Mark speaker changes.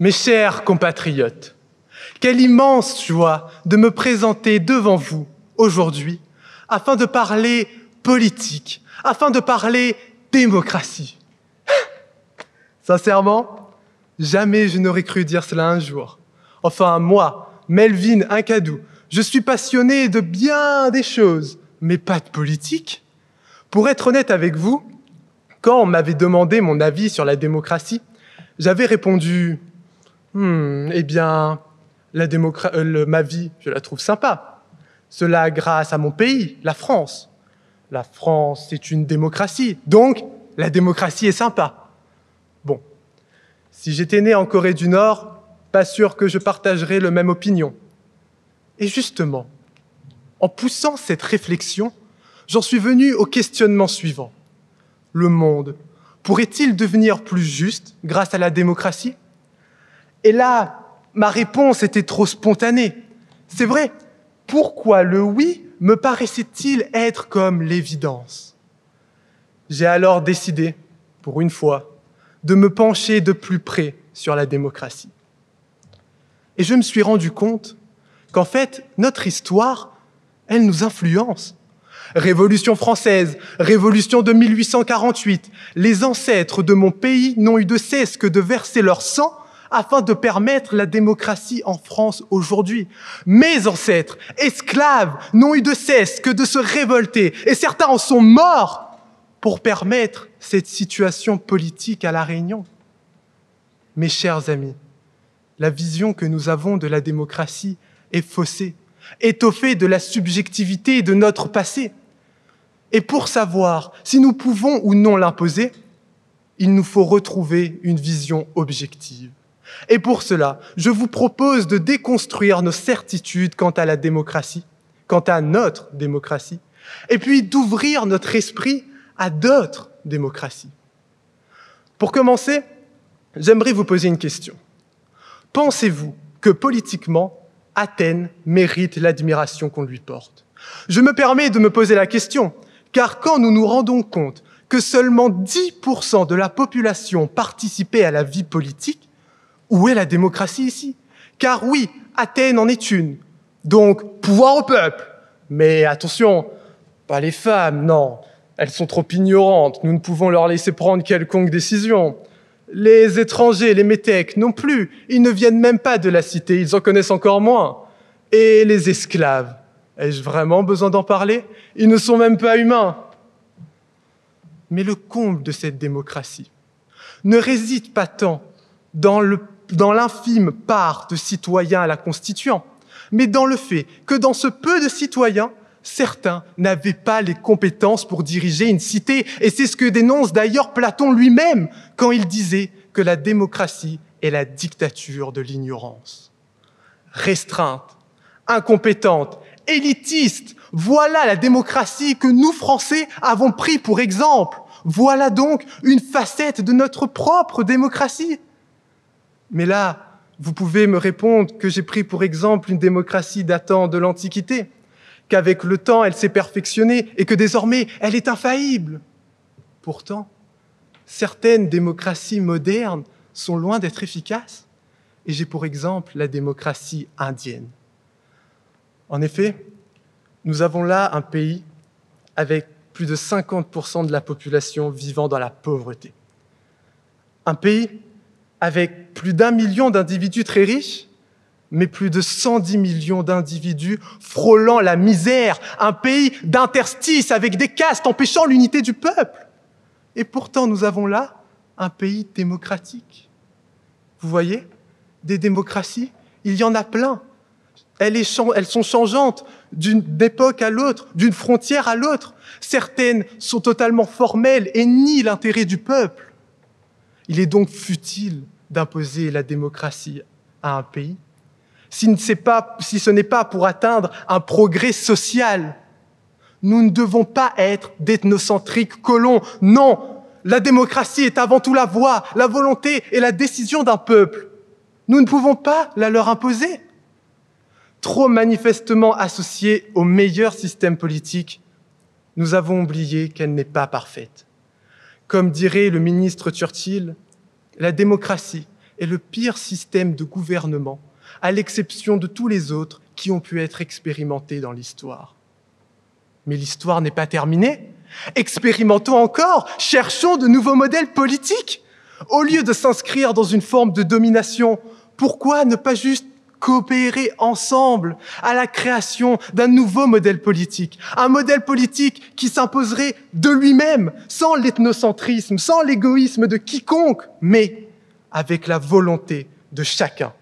Speaker 1: Mes chers compatriotes, quelle immense joie de me présenter devant vous aujourd'hui afin de parler politique, afin de parler démocratie. Sincèrement, jamais je n'aurais cru dire cela un jour. Enfin, moi, Melvin Incadou, je suis passionné de bien des choses, mais pas de politique. Pour être honnête avec vous, quand on m'avait demandé mon avis sur la démocratie, j'avais répondu « Eh bien, ma vie, je la trouve sympa. Cela grâce à mon pays, la France. La France, c'est une démocratie, donc la démocratie est sympa. » Bon, si j'étais né en Corée du Nord, pas sûr que je partagerais la même opinion. Et justement, en poussant cette réflexion, j'en suis venu au questionnement suivant. Le monde pourrait-il devenir plus juste grâce à la démocratie? Et là, ma réponse était trop spontanée. C'est vrai, pourquoi le oui me paraissait-il être comme l'évidence? J'ai alors décidé, pour une fois, de me pencher de plus près sur la démocratie. Et je me suis rendu compte qu'en fait, notre histoire, elle nous influence. Révolution française, révolution de 1848, les ancêtres de mon pays n'ont eu de cesse que de verser leur sang afin de permettre la démocratie en France aujourd'hui. Mes ancêtres, esclaves, n'ont eu de cesse que de se révolter, et certains en sont morts pour permettre cette situation politique à La Réunion. Mes chers amis, la vision que nous avons de la démocratie est faussée, étoffée de la subjectivité de notre passé. Et pour savoir si nous pouvons ou non l'imposer, il nous faut retrouver une vision objective. Et pour cela, je vous propose de déconstruire nos certitudes quant à la démocratie, quant à notre démocratie, et puis d'ouvrir notre esprit à d'autres démocraties. Pour commencer, j'aimerais vous poser une question. Pensez-vous que politiquement, Athènes mérite l'admiration qu'on lui porte? Je me permets de me poser la question, car quand nous nous rendons compte que seulement 10% de la population participait à la vie politique, où est la démocratie ici? Car oui, Athènes en est une. Donc, pouvoir au peuple. Mais attention, pas les femmes, non. Elles sont trop ignorantes. Nous ne pouvons leur laisser prendre quelconque décision. Les étrangers, les métèques, non plus. Ils ne viennent même pas de la cité, ils en connaissent encore moins. Et les esclaves, ai-je vraiment besoin d'en parler? Ils ne sont même pas humains. Mais le comble de cette démocratie ne réside pas tant dans l'infime part de citoyens la constituant, mais dans le fait que dans ce peu de citoyens, certains n'avaient pas les compétences pour diriger une cité. Et c'est ce que dénonce d'ailleurs Platon lui-même quand il disait que la démocratie est la dictature de l'ignorance. Restreinte, incompétente, élitiste, voilà la démocratie que nous, Français, avons pris pour exemple. Voilà donc une facette de notre propre démocratie. Mais là, vous pouvez me répondre que j'ai pris pour exemple une démocratie datant de l'Antiquité, qu'avec le temps, elle s'est perfectionnée et que désormais, elle est infaillible. Pourtant, certaines démocraties modernes sont loin d'être efficaces. Et j'ai pour exemple la démocratie indienne. En effet, nous avons là un pays avec plus de 50% de la population vivant dans la pauvreté. Un pays avec plus d'1 million d'individus très riches, mais plus de 110 millions d'individus frôlant la misère. Un pays d'interstices avec des castes empêchant l'unité du peuple. Et pourtant, nous avons là un pays démocratique. Vous voyez, des démocraties, il y en a plein. Elles sont changeantes d'une époque à l'autre, d'une frontière à l'autre. Certaines sont totalement formelles et nient l'intérêt du peuple. Il est donc futile d'imposer la démocratie à un pays si ce n'est pas pour atteindre un progrès social. Nous ne devons pas être d'ethnocentriques colons. Non, la démocratie est avant tout la voix, la volonté et la décision d'un peuple. Nous ne pouvons pas la leur imposer. Trop manifestement associée au meilleur système politique, nous avons oublié qu'elle n'est pas parfaite. Comme dirait le ministre Churchill, la démocratie, est le pire système de gouvernement, à l'exception de tous les autres qui ont pu être expérimentés dans l'histoire. Mais l'histoire n'est pas terminée. Expérimentons encore, cherchons de nouveaux modèles politiques. Au lieu de s'inscrire dans une forme de domination, pourquoi ne pas juste coopérer ensemble à la création d'un nouveau modèle politique, un modèle politique qui s'imposerait de lui-même, sans l'ethnocentrisme, sans l'égoïsme de quiconque, mais avec la volonté de chacun.